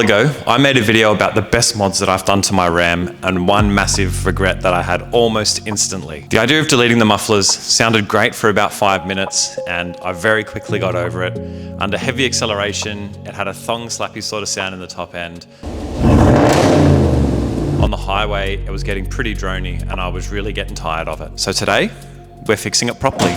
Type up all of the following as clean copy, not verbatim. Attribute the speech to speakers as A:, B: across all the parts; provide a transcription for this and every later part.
A: ago, I made a video about the best mods that I've done to my Ram, and one massive regret that I had almost instantly. The idea of deleting the mufflers sounded great for about 5 minutes, and I very quickly got over it. Under heavy acceleration, it had a thong slappy sort of sound in the top end. On the highway, it was getting pretty drony, and I was really getting tired of it. So today, we're fixing it properly.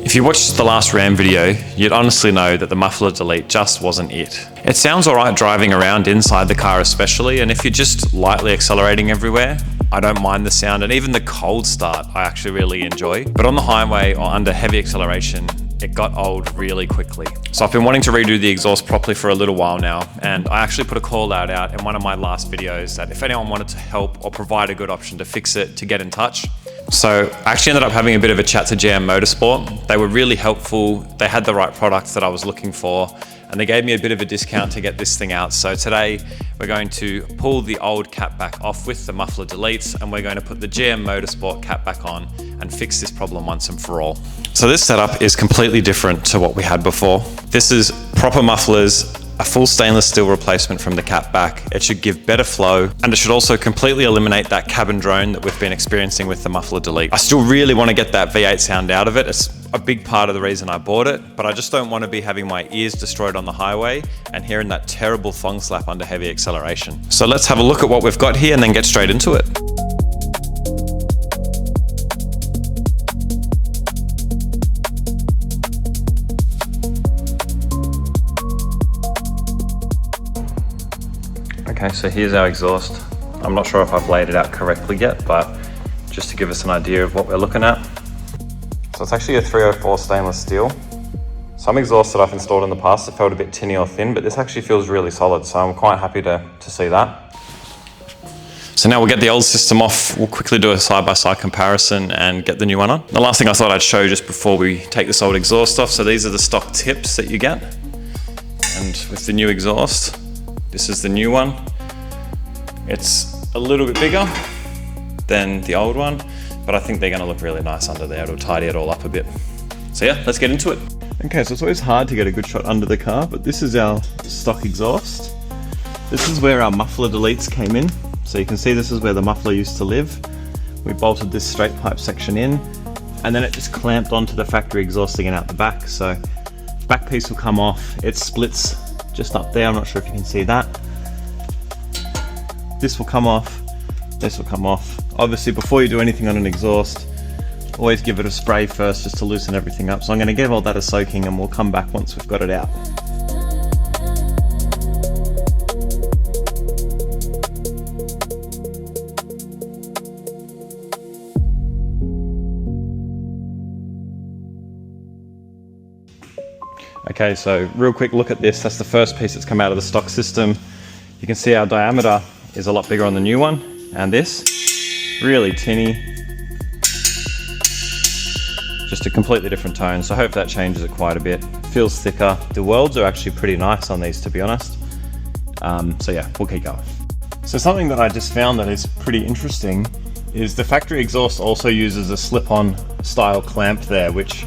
A: If you watched the last Ram video, you'd honestly know that the muffler delete just wasn't it. It sounds alright driving around inside the car especially, and if you're just lightly accelerating everywhere, I don't mind the sound, and even the cold start I actually really enjoy. But on the highway or under heavy acceleration, it got old really quickly. So I've been wanting to redo the exhaust properly for a little while now, and I actually put a call out in one of my last videos that if anyone wanted to help or provide a good option to fix it, to get in touch. So I actually ended up having a bit of a chat to GM Motorsport. They were really helpful. They had the right products that I was looking for, and they gave me a bit of a discount to get this thing out. So today we're going to pull the old cap back off with the muffler deletes, and we're going to put the GM Motorsport cap back on and fix this problem once and for all. So this setup is completely different to what we had before. This is proper mufflers, a full stainless steel replacement from the cap back. It should give better flow, and it should also completely eliminate that cabin drone that we've been experiencing with the muffler delete. I still really want to get that V8 sound out of it. It's a big part of the reason I bought it, but I just don't want to be having my ears destroyed on the highway and hearing that terrible thong slap under heavy acceleration. So let's have a look at what we've got here and then get straight into it. Okay, so here's our exhaust. I'm not sure if I've laid it out correctly yet, but just to give us an idea of what we're looking at. So it's actually a 304 stainless steel. Some exhausts that I've installed in the past have felt a bit tinny or thin, but this actually feels really solid, so I'm quite happy to see that. So now we'll get the old system off, we'll quickly do a side-by-side comparison and get the new one on. The last thing I thought I'd show just before we take this old exhaust off, so these are the stock tips that you get. And with the new exhaust, this is the new one. It's a little bit bigger than the old one, but I think they're gonna look really nice under there. It'll tidy it all up a bit. So yeah, let's get into it. Okay, so it's always hard to get a good shot under the car, but this is our stock exhaust. This is where our muffler deletes came in. So you can see this is where the muffler used to live. We bolted this straight pipe section in, and then it just clamped onto the factory exhaust again out the back. So back piece will come off. It splits just up there. I'm not sure if you can see that. This will come off, this will come off. Obviously before you do anything on an exhaust, always give it a spray first just to loosen everything up. So I'm going to give all that a soaking and we'll come back once we've got it out. Okay, so real quick look at this. That's the first piece that's come out of the stock system. You can see our diameter is a lot bigger on the new one, and this, really tinny. Just a completely different tone, so I hope that changes it quite a bit. Feels thicker. The welds are actually pretty nice on these, to be honest. So yeah, we'll keep going. So something that I just found that is pretty interesting is the factory exhaust also uses a slip-on style clamp there, which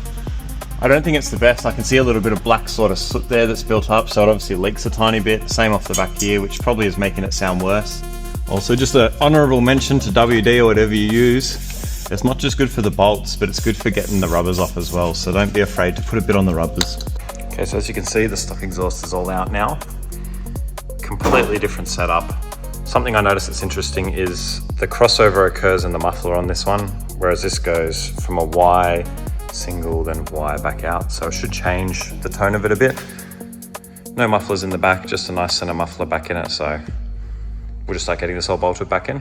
A: I don't think it's the best. I can see a little bit of black sort of soot there that's built up, so it obviously leaks a tiny bit. Same off the back here, which probably is making it sound worse. Also, just an honourable mention to WD or whatever you use. It's not just good for the bolts, but it's good for getting the rubbers off as well, so don't be afraid to put a bit on the rubbers. Okay, so as you can see, the stock exhaust is all out now. Completely different setup. Something I noticed that's interesting is the crossover occurs in the muffler on this one, whereas this goes from a Y single, then Y back out, so it should change the tone of it a bit. No mufflers in the back, just a nice center muffler back in it, so we'll just start getting this all bolted back in.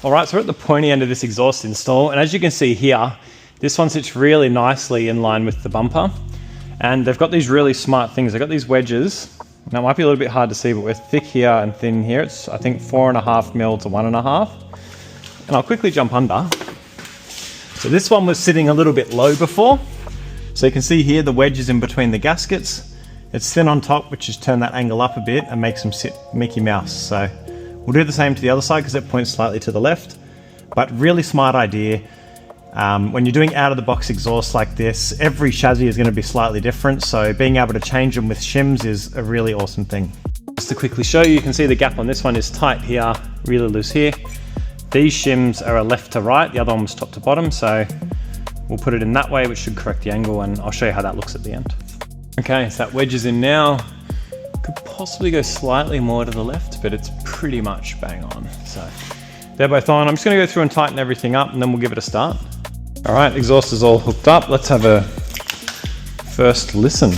A: Alright, so we're at the pointy end of this exhaust install, and as you can see here, this one sits really nicely in line with the bumper, and they've got these really smart things. They've got these wedges. Now it might be a little bit hard to see, but we're thick here and thin here. It's I think 4.5 mil to 1.5, and I'll quickly jump under. So this one was sitting a little bit low before. So you can see here the wedge is in between the gaskets. It's thin on top, which has turned that angle up a bit and makes them sit Mickey Mouse. So we'll do the same to the other side because it points slightly to the left, but really smart idea. When you're doing out-of-the-box exhaust like this, every chassis is going to be slightly different, so being able to change them with shims is a really awesome thing. Just to quickly show you, you can see the gap on this one is tight here, really loose here. These shims are a left to right, the other one was top to bottom, so we'll put it in that way, which should correct the angle, and I'll show you how that looks at the end. Okay, so that wedge is in now. Could possibly go slightly more to the left, but it's pretty much bang on. So they're both on. I'm just going to go through and tighten everything up, and then we'll give it a start. All right, exhaust is all hooked up. Let's have a first listen.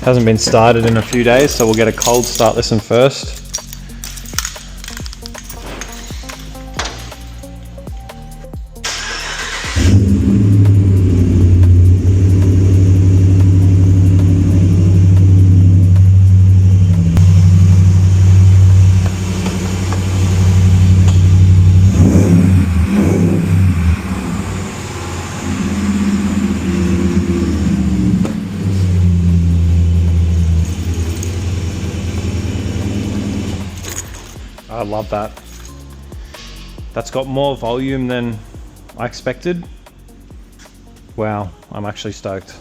A: Hasn't been started in a few days, so we'll get a cold start listen first. I love that. That's got more volume than I expected. Wow, I'm actually stoked.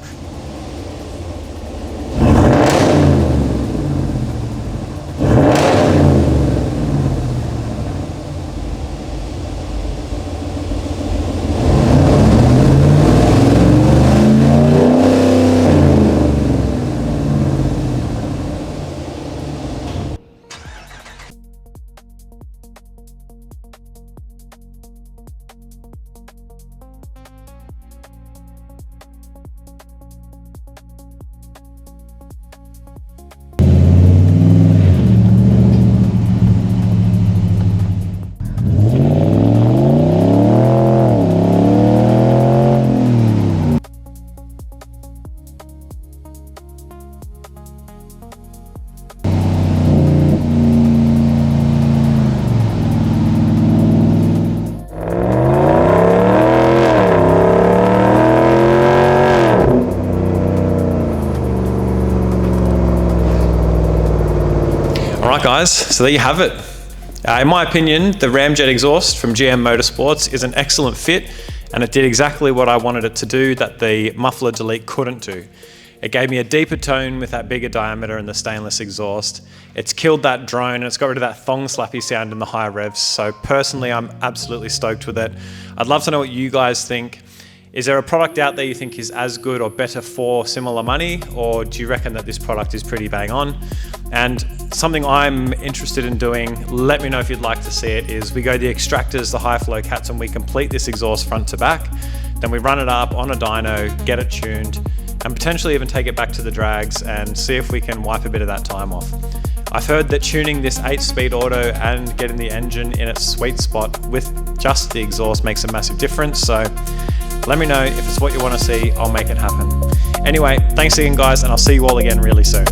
A: Alright guys, so there you have it. In my opinion, the Ramjet exhaust from GM Motorsports is an excellent fit, and it did exactly what I wanted it to do that the muffler delete couldn't do. It gave me a deeper tone with that bigger diameter and the stainless exhaust. It's killed that drone and it's got rid of that thong slappy sound in the higher revs. So personally, I'm absolutely stoked with it. I'd love to know what you guys think. Is there a product out there you think is as good or better for similar money, or do you reckon that this product is pretty bang on? And something I'm interested in doing, let me know if you'd like to see it, is we go the extractors, the high flow cats, and we complete this exhaust front to back. Then we run it up on a dyno, get it tuned, and potentially even take it back to the drags and see if we can wipe a bit of that time off. I've heard that tuning this 8-speed auto and getting the engine in its sweet spot with just the exhaust makes a massive difference. So let me know if it's what you want to see, I'll make it happen. Anyway, thanks again guys, and I'll see you all again really soon.